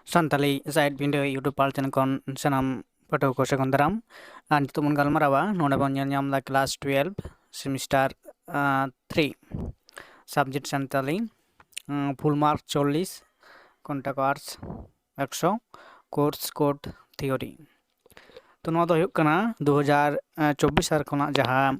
Santali Side Window YouTube channel kon sanam pato ko sekondaram and tumun galmarawa nona bon nyam la class 12 semester 3 subject Santali full mark 40 contact arts 100 course code theory तो नवा दो हुयुग कना 2024 साल खना जहां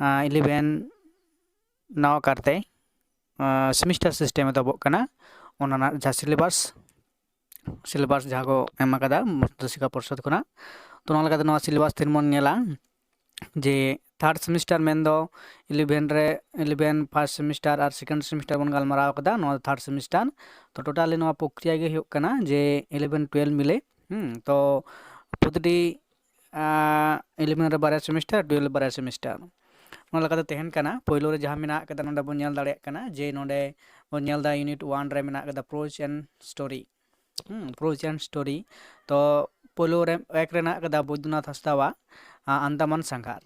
11 नवा करते semester system दबो कना ओना जहां सिलेबास जहाँ को एम अकादा मध्यशिक्षा परिषद खुना तो नवा लगा सिलेबास तीन मन नेला जे थर्ड सेमिस्टर मेन दो 11 फर्स्ट सेमिस्टर और सेकंड सेमिस्टर बन गलमाराव कदा नवा थर्ड सेमिस्टर तो टोटली नवा प्रक्रिया गे हुयुग कना जे 11 12 मिले तो प्रतिटी 11 रे बारे सेमिस्टर 12 बारे सेमिस्टर नवा लगा तहन कना पहिलो रे जहाँ मेना कदा नोडे बन नेल दाड़े कना जे नोडे बन नेल दा यूनिट 1 रे मेना कदा prose and story prose and story तो पोलो रे एक रेना कदा बैद्यनाथ हस्तावा अंदामान संघार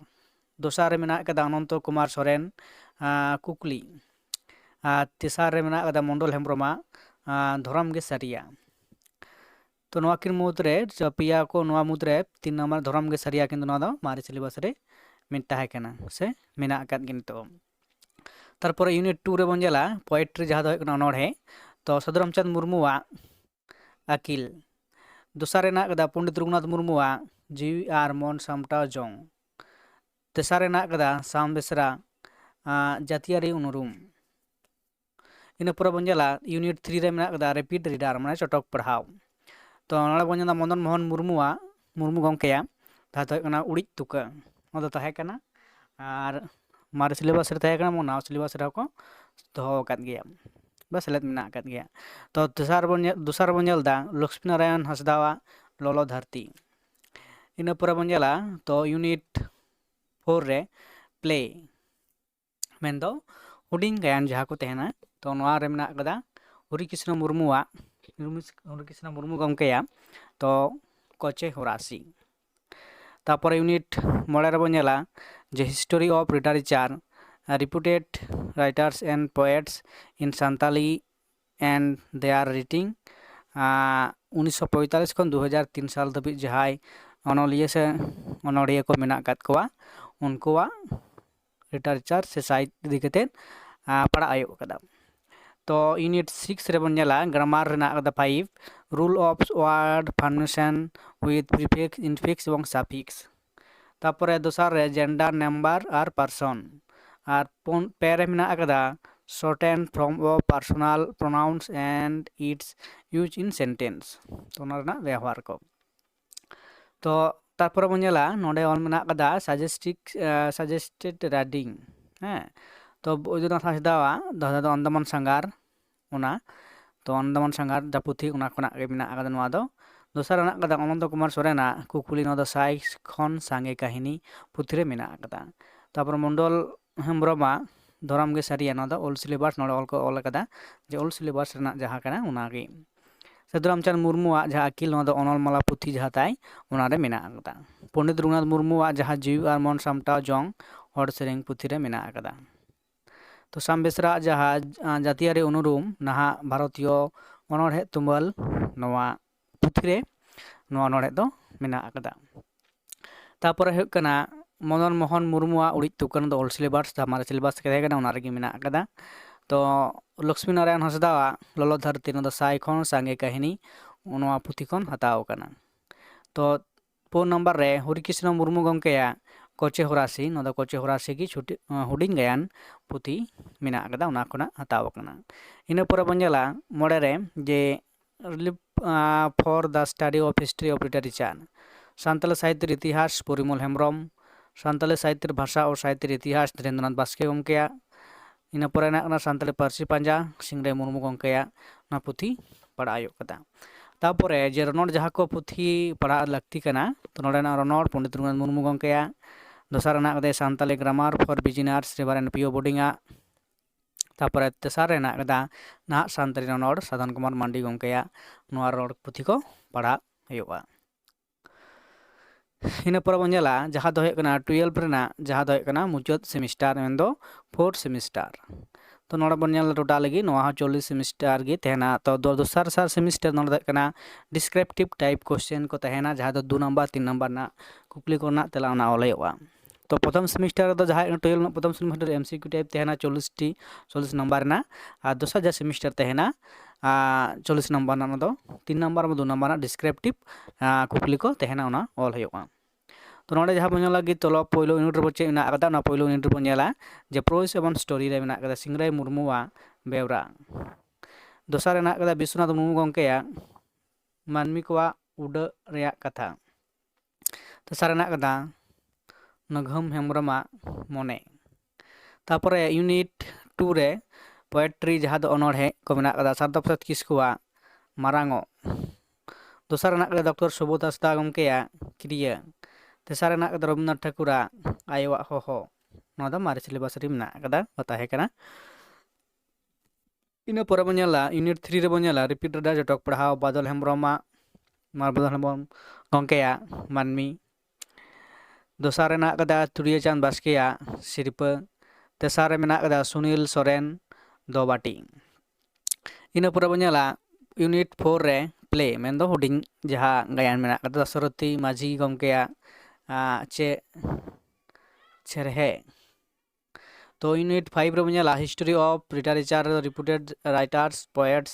दोसार रे मेना कदा अनंत कुमार सोरेन कुकली तेसार रे मेना कदा मंडल हेम्ब्रमा धरम गे सारिया तो नवा किन मुद्रे पिया को नवा मुद्रे 3 नंबर धरम गे सारिया किंतु नवा दो मारे सिलेबस रे मिट ताहे कना से मेना अकाद किन तो तारपर यूनिट 2 रे बन जाला पोएट्री जहाँ दो कना नोड़े तो सदरमचंद मुर्मुआ अकिल दोसार कदा पंडित रघुनाथ मुर्मुआ जीवी और मन सामटाव जोंग तेसार कदा साम बेसरा जातियारी उनुरुम इन पर बंजला यूनिट 3 रे मेना कदा रिपीट रीडर माने चटक पढ़ाव तो नाले बंजना मदन मोहन मुर्मू गंकेया ता कना उड़िज तुका नदा ताहे कना और मारे सिलेबस रे ताहे कना मोना सिलेबस रे को दोहो काद गया बस सेलेद मेना आकाद गया तो दोसार बन नेलदा लक्ष्मी नारायण हंसदावा लोलो धरती इन पर बन नेला तो यूनिट 4 रे प्ले मेन दो हुडिंग गायन जहाँ को तहना तो नवा रे मेना कदा हरिकृष्ण मुर्मू गंकेया तो कोचे होरासी तापर यूनिट 5 रे बन नेला जे history of literature reputed writers and poets in Santali and their writing 1945 खन 2003 साल धबी जहाय अनोलिया से अनोड़िया को मेना काद कोवा उनकोवा लिटरेचर से साहित्य दिखते पढ़ा आयो कदा तो यूनिट 6 रे बन नेला ग्रामर रेना कदा 5 rule of word formation with prefix infix एवं सफिक्स तापर दोसार रे जेंडर नंबर और पर्सन और पेरे मेना कदा shortened form of personal pronouns and its use in sentence तो ना व्यवहार को तो तारपर बन नेला नोडे ऑल मेना कदा सजेस्टेड रीडिंग हैं तो बैद्यनाथ हंसदावा दो अंदामान संगार उना तो अंदामान संगार जापुथी उना खना गे मेना कदा नवा दो दोसार ना कदा अनंत कुमार सोरेना कुकुली नोदो साई खन सांगे काहिनी पुथी रे मेना कदा तापर मंडल हेम्ब्रमा धरम गे सारिया ना ओल सिलेबास नोड़े ऑल को ऑल कदा जे ओल सिलेबास रेना जहाँ कना उनागे सदरामचंद मुर्मुआ जहाँ अकिल ना अनलमाला पुथी जहाँ ताई उनारे मेना कदा पंडित रघुनाथ मुर्मुआ जहाँ जीव और मन सामटाव जोंग हर सेरेंग पुथी रे मेना कदा तो साम बेसरा जहाँ जातियारी उनुरुम नहा भारतीय अनोढ़े तुमल नवा पुथी रे नवा अनोढ़े दो मेना कदा तापर हुयुग कना मदन मोहन मुर्मुआ उड़िज तुकन दो ओल सिलेबास हमारे सिलेबास के कना उना रेगे मेना कदा तो लक्ष्मी नारायण हंसदावा लोलो धरती ना साई खन सांगे काहिनी उनवा पुथी खन हताव कना तो 4 नंबर रे हरिकृष्ण मुर्मू गंकेया कोचे होरासी ना कोचे होरासी की छुटी हुडिंग गायन पुथी मेना कदा उना खना हताव कना इन पर बंजला मोड़े रे जे for the study of history of literature Santal साहित्य इतिहास परिमल हेम्ब्रम सान्ताली साहित्य भाषा और साहित्य इतिहास धीरेन्द्रनाथ बास्के गंकेया इन पर सान्ताली पार्सी पांजा सिंगरे मुर्मू गंकेया ना पुथी पढ़ायो कदा तापर जे रनोड़ जहाँ को पुथी पढ़ा लगती कना तो नोडेना रनोड़ पंडित रघुनाथ मुर्मू गंकेया दोसार कदे सान्ताली ग्रामर फॉर बिजिनर्स रेबारेन पियो बोर्डिंगा तापर तेसार कदा ना सान्ताली रनोड़ साधन कुमार मांडी गंकेया नोआ रनोड़ पुथी को पढ़ा हुआ इन पर बंजला जहाँ दो 12 रेना जहाँ दो मुचाद सेमिस्टार मेन दो 4th सेमिस्टार तो नोड़े बन नेल टोटाल गी नोआ 40 सेमिस्टर गी तहना तो दोसर सेमिस्टर नोड़े दो कना डिस्क्रिप्टिव टाइप क्वेश्चन को तहना जहाँ दो 2 नंबर 3 नंबर ना कुकली को ना तेला ना ओलयवा तो प्रथम सेमिस्टर तो जहाँ 12 प्रथम सेमिस्टर एमसीक्यू टाइप तहना 40 नंबर ना और दोसर जा सेमिस्टर तहना 40 नंबर ना दो 3 नंबर में 2 नंबर ना डिस्क्रिप्टिव कुकली को तहना ओना ओल होयोगा तो नोड़े जहाँ बन लगी तलो पहिलो यूनिट रे चे मेना कदा ना पहिलो यूनिट बन नेला जे प्रोस एवं स्टोरी रे मेना कदा सिंगराय मुर्मुआ बेवरा दोसर ना कदा विश्वनाथ मुर्मू गंकेया मानमी कोआ उड रेया कथा तेसार ना कदा नघम हेम्ब्रमा मोने तारपरे यूनिट 2 रे पोएट्री जहाँ दो अनोढ़े को मेना कदा सारदा प्रसाद किस्कुआ मारांगो दोसर ना कदा डॉक्टर सुबोध हांसदा गंकेया क्रिया तेसार ना कदा रविन्द्रनाथ ठाकुरा आयवा होहो नोआ दो मारे सिलेबास रे मेना कदा बताहे कना इन पर बन नेला यूनिट 3 रे बन नेला रिपीट दा जटक पढ़ाव बादल हेम्ब्रमा बादल हेम्ब्रम गंकेया मानमी दोसर ना कदा तुरिया चांद बास्केया सिरपा तेसार मेना कदा सुनील सोरेन दोबाटी इन पर बन नेला यूनिट 4 रे प्ले मेन दो हुडिंग जहाँ गायन मेना कदा दशरथी माझी गंकेया चे छेरहे तो यूनिट 5 रे बन नेला history of literature reputed writers poets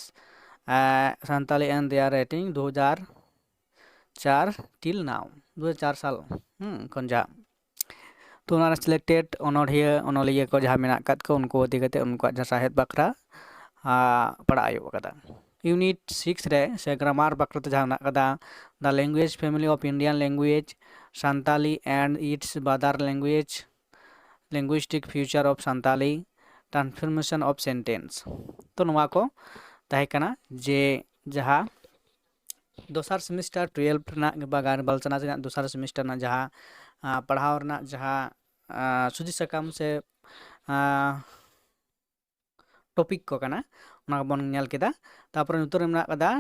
Santali and their rating 2004 till now 2004 साल खन तो उन्होंने सिलेक्टेड अनोढ़िया अनोलिया को जहाँ मेना कद को उनको इदी कते उनको जहाँ साहित्य बखरा पढ़ा आयो कदा यूनिट 6 रे से ग्रामर बखरा जहाँ मेना कदा the language family of Indian language Santali and its brother language linguistic future of Santali transformation of sentence तो नोआ को ताहे कना जे जहाँ दोसर सेमिस्टर 12 ना बागान बलचना से दोसर सेमिस्टर ना जहाँ पढ़ाव ना जहाँ सुदी सकाम से टॉपिक को कना उना बन नेल केदा तापर नितोर मेना कदा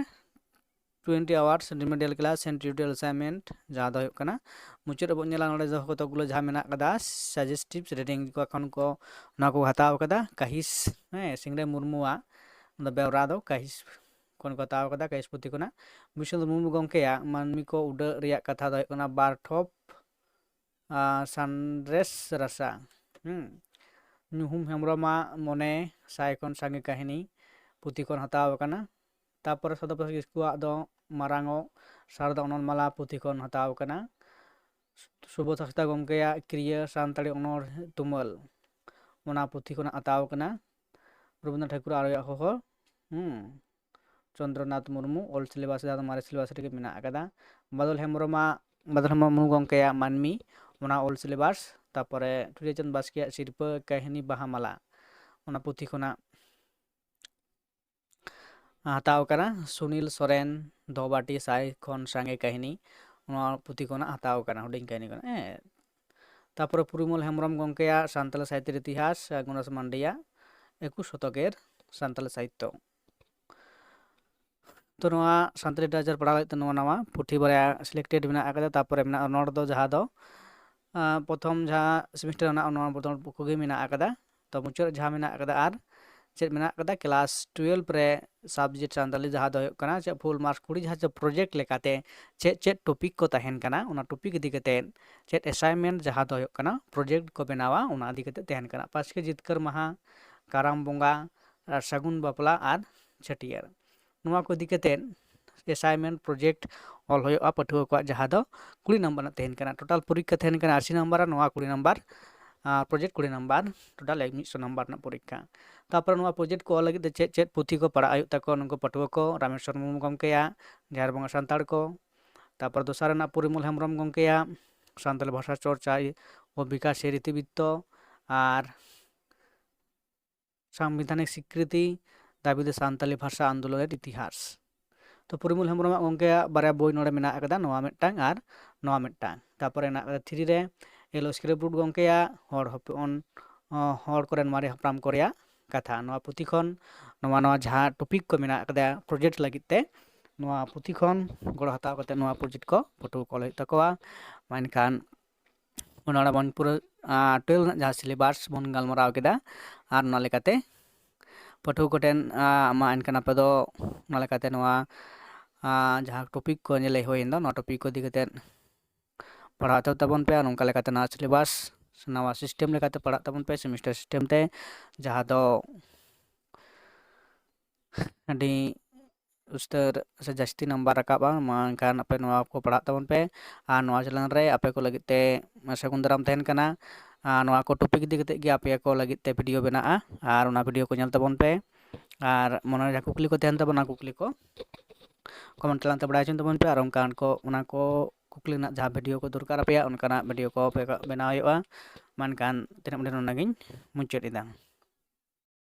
20 hours remedial class and tutorial assignment जहाँ दो कना मुचाद बन नेला नोडे जो कतगुलो जहाँ मेना कदा सजेस्टिव रेटिंग को एखन को ना को हताव कदा कहिस सिंगरे मुर्मुआ बेवरा दो कहिस कोन को हताव कदा कहिस पुथि कोना विश्वनाथ मुर्मू गंकेया मानमी को उड रेया कथा दो कना बार ठोप सनरेस रसा ᱧᱩᱦᱩᱢ हेम्ब्रमा मोने साइकोन सांगे कहानी पुथि कोन हताव कना तापर सदप्रसाद किस्कुआ दो मारांगो शारदा अनलमाला पुथि कोन हताव कना सुबोध हांसदा गंकेया क्रिया सानताड़ी अनोढ़ तुमल ओना पुथि कोन हताव कना रविन्द्रनाथ ठाकुर आरोया होहो चंद्रनाथ मुर्मू ओल्ड सिलेबास जहाँ मारे सिलेबास रे मेना कदा बादल हेम्ब्रमा मुर्मू गंकेया मानमी ओना ओल्ड सिलेबास तापरे तुरियाचंद बास्केया सिरपा कहानी बाहामाला ओना पुथि कोना हताव कना सुनील सोरेन दोबाटी साई खन सांगे कहानी ओना पुथि कोना हताव कना हुडिंग कहानी कोना तापरे पुरिमल हेम्ब्रम गंकेया सान्ताल साहित्य इतिहास गुणस मांडिया 21 शतकेर सान्ताल साहित्य तो नोआ सान्ताली लिटरेचर पढ़ा लगित नोआ नवा पुथि बारे सिलेक्टेड मेना आकदा तापरे मेना नोड दो जहाँ दो प्रथम जहाँ सेमिस्टर ना प्रथम कोगे मेना आकदा तो मुचाद जहाँ मेना आकदा आर चेक मेना आकदा क्लास 12 रे सब्जेक्ट सान्ताली जहाँ दो कना चे फुल मार्क्स कुड़ी जहाँ प्रोजेक्ट लेकाते चेक टॉपिक को तहन कना उना टॉपिक इदी कते चेक असाइनमेंट जहाँ दो कना प्रोजेक्ट को बनावा उना इदी कते तहन कना पास के जितकर महा काराम बोंगा सगुन बापला आर छटियर नोआ को इदी कते असाइनमेंट प्रोजेक्ट ऑल होयोआ पठुआ को जहाँ दो 20 नंबर ना तहन कना टोटल परीक्षा तहन कना 80 नंबर नोआ 20 number project 20 number total 100 number ना परीक्षा तापर नोआ प्रोजेक्ट को लगित चेक चेक पुथि को पढ़ा आयु तको नको पठुआ को रामेश्वर मुर्मू गंकेया झार बंगा सान्ताड़ को तापर दोसर ना पुरिमल हेम्ब्रम गंकेया सान्ताली भाषा चर्चा और विकास रीतिवृत्त और संविधानिक स्वीकृति दाबी सान्ताली भाषा आंदोलन इतिहास तो पुरिमल हेम्ब्रम गंकेया बारे बोई नोड़े मेना आकदा नोआ मिदटांग आर नोआ मिदटांग तापर ना 3 रे एलो स्क्रिप्ट गंकेया हर हपन हर कोरेन मारे हपराम कोरिया कथा नोआ पुथि खन नोआ जहाँ टॉपिक को मेना आकदा प्रोजेक्ट लगित ते नोआ पुथि खन गड़ हताव कते नोआ प्रोजेक्ट को फोटो कॉल होय तकोआ मानखान ओना बन पूरा 12 जहाँ सिलेबास बन गालमराव केदा आर ओना लेकाते ᱯᱟᱹᱴᱷᱩᱣᱟᱹ ᱠᱚᱴᱷᱮᱱ ᱢᱟ ᱮᱱᱠᱷᱟᱱ ᱟᱯᱮ ᱫᱚ ᱚᱱᱟ ᱞᱮᱠᱟᱛᱮ ᱱᱚᱣᱟ ᱡᱟᱦᱟᱸ ᱴᱚᱯᱤᱠ ᱠᱚ ᱞᱟᱹᱭ ᱦᱩᱭᱮᱱ ᱫᱚ ᱱᱚᱣᱟ ᱴᱚᱯᱤᱠ ᱠᱚ ᱤᱫᱤ ᱠᱟᱛᱮᱫ ᱯᱟᱲᱦᱟᱣ ᱦᱟᱛᱟᱲ ᱛᱟᱵᱚᱱ ᱯᱮ, ᱟᱨ ᱱᱚᱝᱠᱟ ᱞᱮᱠᱟᱛᱮ ᱱᱚᱣᱟ ᱥᱤᱞᱮᱵᱟᱥ ᱱᱟᱣᱟ ᱥᱤᱥᱴᱮᱢ ᱞᱮᱠᱟᱛᱮ ᱯᱟᱲᱦᱟᱜ ᱛᱟᱵᱚᱱ ᱯᱮ, ᱥᱮᱢᱤᱥᱴᱟᱨ ᱥᱤᱥᱴᱮᱢ ᱛᱮ, ᱡᱟᱦᱟᱸ ᱫᱚ ᱟᱹᱰᱤ ᱩᱥᱛᱟᱹᱨ ᱥᱮ ᱡᱟᱹᱥᱛᱤ ᱱᱟᱢᱵᱟᱨ ᱨᱟᱠᱟᱵᱼᱟ᱾ ᱢᱟ ᱮᱱᱠᱷᱟᱱ ᱟᱯᱮ ᱱᱚᱣᱟ ᱠᱚ ᱯᱟᱲᱦᱟᱜ ᱛᱟᱵᱚᱱ ᱯᱮ, ᱟᱨ ᱱᱚᱣᱟ ᱪᱮᱱᱮᱞ ᱨᱮ ᱟᱯᱮ ᱠᱚ ᱞᱟᱹᱜᱤᱫ ᱛᱮ ᱥᱟᱹᱜᱩᱱ ᱫᱟᱨᱟᱢ ᱛᱟᱦᱮᱱ ᱠᱟᱱᱟ᱾ ᱱᱚᱣᱟ ᱠᱚ ᱴᱚᱯᱤᱠ ᱤᱫᱤ ᱠᱟᱛᱮᱫ ᱜᱮ ᱟᱯᱮ ᱠᱚ ᱞᱟᱹᱜᱤᱫ ᱛᱮ ᱵᱷᱤᱰᱭᱳ ᱵᱮᱱᱟᱜᱼᱟ, ᱟᱨ ᱚᱱᱟ ᱵᱷᱤᱰᱭᱳ ᱠᱚ ᱧᱮᱞ ᱛᱟᱵᱚᱱ ᱯᱮ, ᱟᱨ ᱢᱚᱱᱮᱨᱮ ᱡᱟᱦᱟᱸ ᱠᱩᱠᱞᱤ ᱠᱚ ᱛᱟᱦᱮᱱ ᱛᱟᱵᱚᱱᱟ ᱠᱩᱠᱞᱤ ᱠᱚ ᱠᱚᱢᱮᱱᱴ ᱛᱟᱞᱟᱝ ᱛᱮ ᱵᱟᱲᱟᱭ ᱦᱚᱪᱚᱱ ᱛᱟᱵᱚᱱ ᱯᱮ, ᱟᱨ ᱚᱱᱟ ᱠᱚ ᱠᱩᱠᱞᱤ ᱨᱮᱱᱟᱜ ᱡᱟᱦᱟᱸ ᱵᱷᱤᱰᱭᱳ ᱠᱚ ᱫᱚᱨᱠᱟᱨ ᱟᱯᱮᱭᱟ ᱚᱱᱠᱟᱱᱟᱜ ᱵᱷᱤᱰᱭᱳ ᱠᱚ ᱵᱮᱱᱟᱣ ᱦᱩᱭᱩᱜᱼᱟ᱾ ᱢᱮᱱᱠᱷᱟᱱ ᱛᱤᱱᱟᱹᱜ ᱚᱸᱰᱮ ᱚᱱᱟᱜᱤᱧ ᱢᱩᱪᱟᱹᱫ ᱮᱫᱟ᱾